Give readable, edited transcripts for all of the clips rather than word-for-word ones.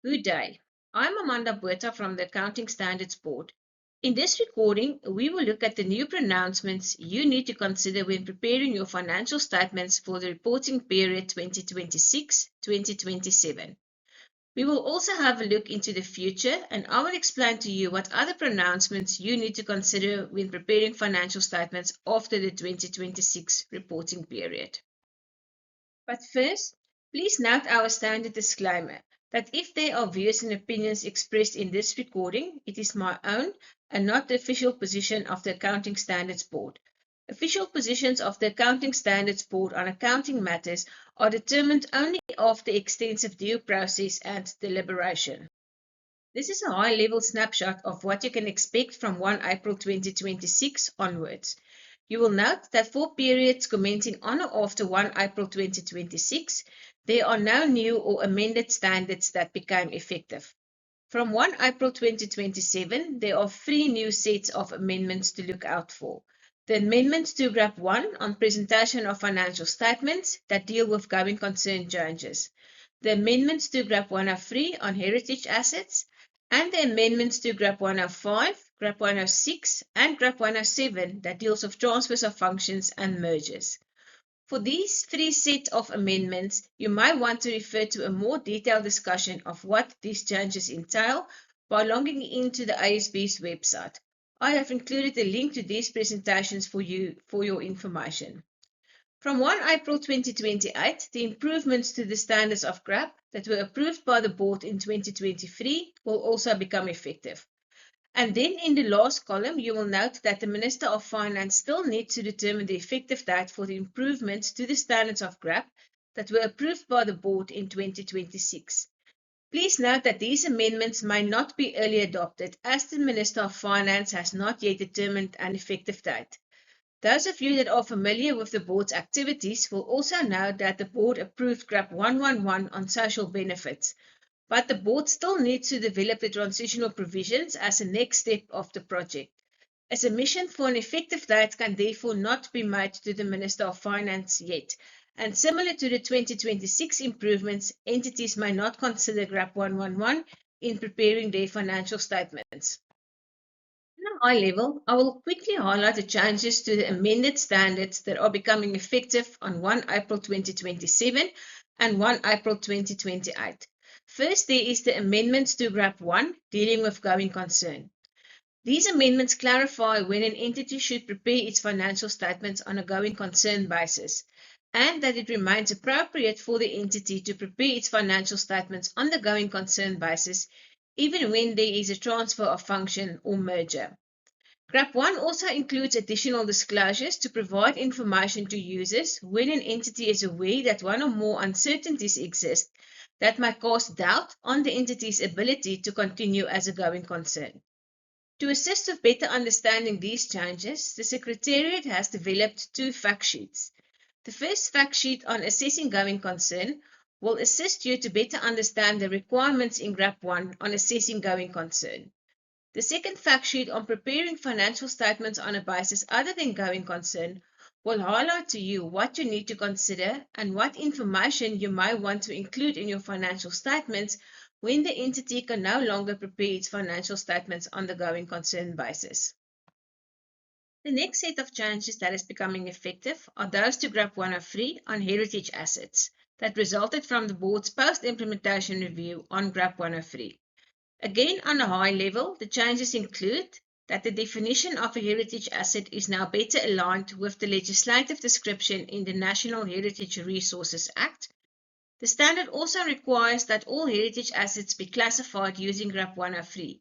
Good day. I'm Amanda Buerta from the Accounting Standards Board. In this recording, we will look at the new pronouncements you need to consider when preparing your financial statements for the reporting period 2026-2027. We will also have a look into the future, and I will explain to you what other pronouncements you need to consider when preparing financial statements after the 2026 reporting period. But first, please note our standard disclaimer that if there are views and opinions expressed in this recording, it is my own and not the official position of the Accounting Standards Board. Official positions of the Accounting Standards Board on accounting matters are determined only after extensive due process and deliberation. This is a high-level snapshot of what you can expect from 1 April 2026 onwards. You will note that for periods commencing on or after 1 April 2026, there are no new or amended standards that became effective. From 1 April 2027, there are 3 new sets of amendments to look out for. The amendments to GRAP 1 on presentation of financial statements that deal with going concern changes. The amendments to GRAP 103 on heritage assets, and the amendments to GRAP 105, GRAP 106, and GRAP 107 that deals with transfers of functions and mergers. For these 3 sets of amendments, you might want to refer to a more detailed discussion of what these changes entail by logging into the ASB's website. I have included a link to these presentations for you for your information. From 1 April 2028, the improvements to the standards of GRAP that were approved by the board in 2023 will also become effective. And then in the last column, you will note that the Minister of Finance still needs to determine the effective date for the improvements to the standards of GRAP that were approved by the board in 2026. Please note that these amendments may not be early adopted as the Minister of Finance has not yet determined an effective date. Those of you that are familiar with the board's activities will also know that the board approved GRAP 111 on social benefits, but the board still needs to develop the transitional provisions as a next step of the project. A submission for an effective date can therefore not be made to the Minister of Finance yet, and similar to the 2026 improvements, entities may not consider GRAP 111 in preparing their financial statements. At a high level, I will quickly highlight the changes to the amended standards that are becoming effective on 1 April 2027 and 1 April 2028. First, there is the amendments to GRAP 1 dealing with going concern. These amendments clarify when an entity should prepare its financial statements on a going concern basis, and that it remains appropriate for the entity to prepare its financial statements on the going concern basis even when there is a transfer of function or merger. GRAP 1 also includes additional disclosures to provide information to users when an entity is aware that one or more uncertainties exist that may cast doubt on the entity's ability to continue as a going concern. To assist with better understanding these changes, the Secretariat has developed 2 fact sheets. The first fact sheet on assessing going concern will assist you to better understand the requirements in GRAP 1 on assessing going concern. The second fact sheet on preparing financial statements on a basis other than going concern will highlight to you what you need to consider and what information you might want to include in your financial statements when the entity can no longer prepare its financial statements on the going concern basis. The next set of changes that is becoming effective are those to GRAP 103 on heritage assets that resulted from the board's post-implementation review on GRAP 103. Again, on a high level, the changes include that the definition of a heritage asset is now better aligned with the legislative description in the National Heritage Resources Act. The standard also requires that all heritage assets be classified using GRAP 103,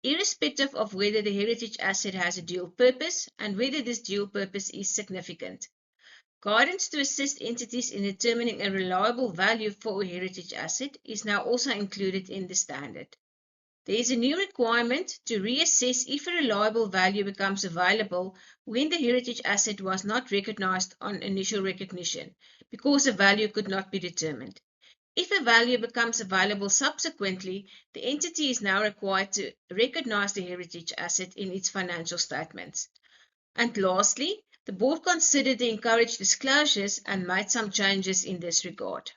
irrespective of whether the heritage asset has a dual purpose and whether this dual purpose is significant. Guidance to assist entities in determining a reliable value for a heritage asset is now also included in the standard. There is a new requirement to reassess if a reliable value becomes available when the heritage asset was not recognized on initial recognition because a value could not be determined. If a value becomes available subsequently, the entity is now required to recognize the heritage asset in its financial statements. And lastly, the board considered the encouraged disclosures and made some changes in this regard.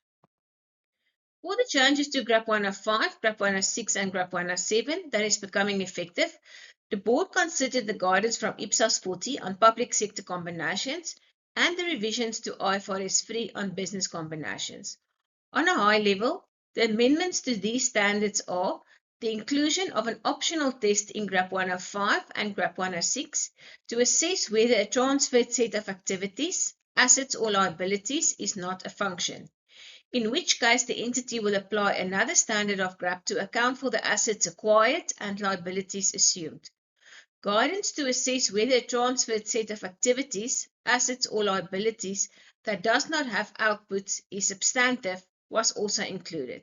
For the changes to GRAP 105, GRAP 106 and GRAP 107 that is becoming effective, the board considered the guidance from Ipsos 40 on public sector combinations and the revisions to IFRS 3 on business combinations. On a high level, the amendments to these standards are the inclusion of an optional test in GRAP 105 and GRAP 106 to assess whether a transferred set of activities, assets or liabilities is not a function, in which case the entity will apply another standard of GRAP to account for the assets acquired and liabilities assumed. Guidance to assess whether a transferred set of activities, assets or liabilities that does not have outputs is substantive was also included.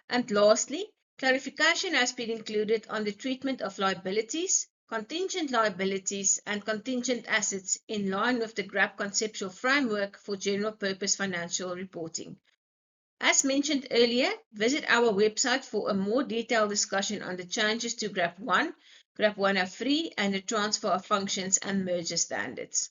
And lastly, clarification has been included on the treatment of liabilities, contingent liabilities and contingent assets in line with the GRAP conceptual framework for general purpose financial reporting. As mentioned earlier, visit our website for a more detailed discussion on the changes to GRAP 1, GRAP 103, and the transfer of functions and merger standards.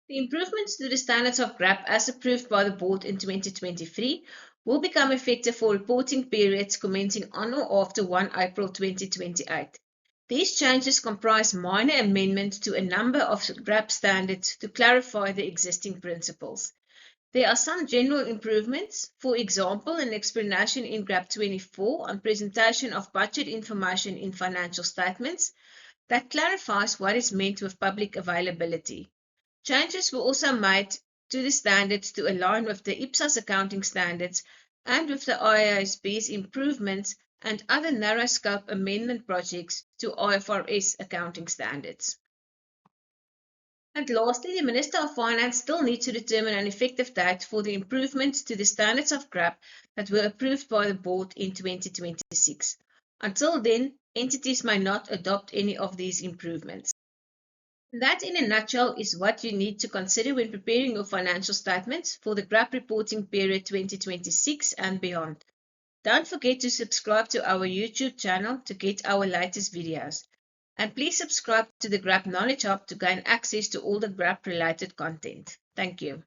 The improvements to the standards of GRAP as approved by the board in 2023 will become effective for reporting periods commencing on or after 1 April 2028. These changes comprise minor amendments to a number of GRAP standards to clarify the existing principles. There are some general improvements, for example, an explanation in GRAP 24 on presentation of budget information in financial statements that clarifies what is meant with public availability. Changes were also made to the standards to align with the Ipsos accounting standards and with the IASB's improvements and other narrow scope amendment projects to IFRS accounting standards. And lastly, the Minister of Finance still needs to determine an effective date for the improvements to the standards of GRAP that were approved by the board in 2026. Until then, entities may not adopt any of these improvements. That, in a nutshell, is what you need to consider when preparing your financial statements for the GRAP reporting period 2026 and beyond. Don't forget to subscribe to our YouTube channel to get our latest videos. And please subscribe to the GRAP Knowledge Hub to gain access to all the GRAP related content. Thank you.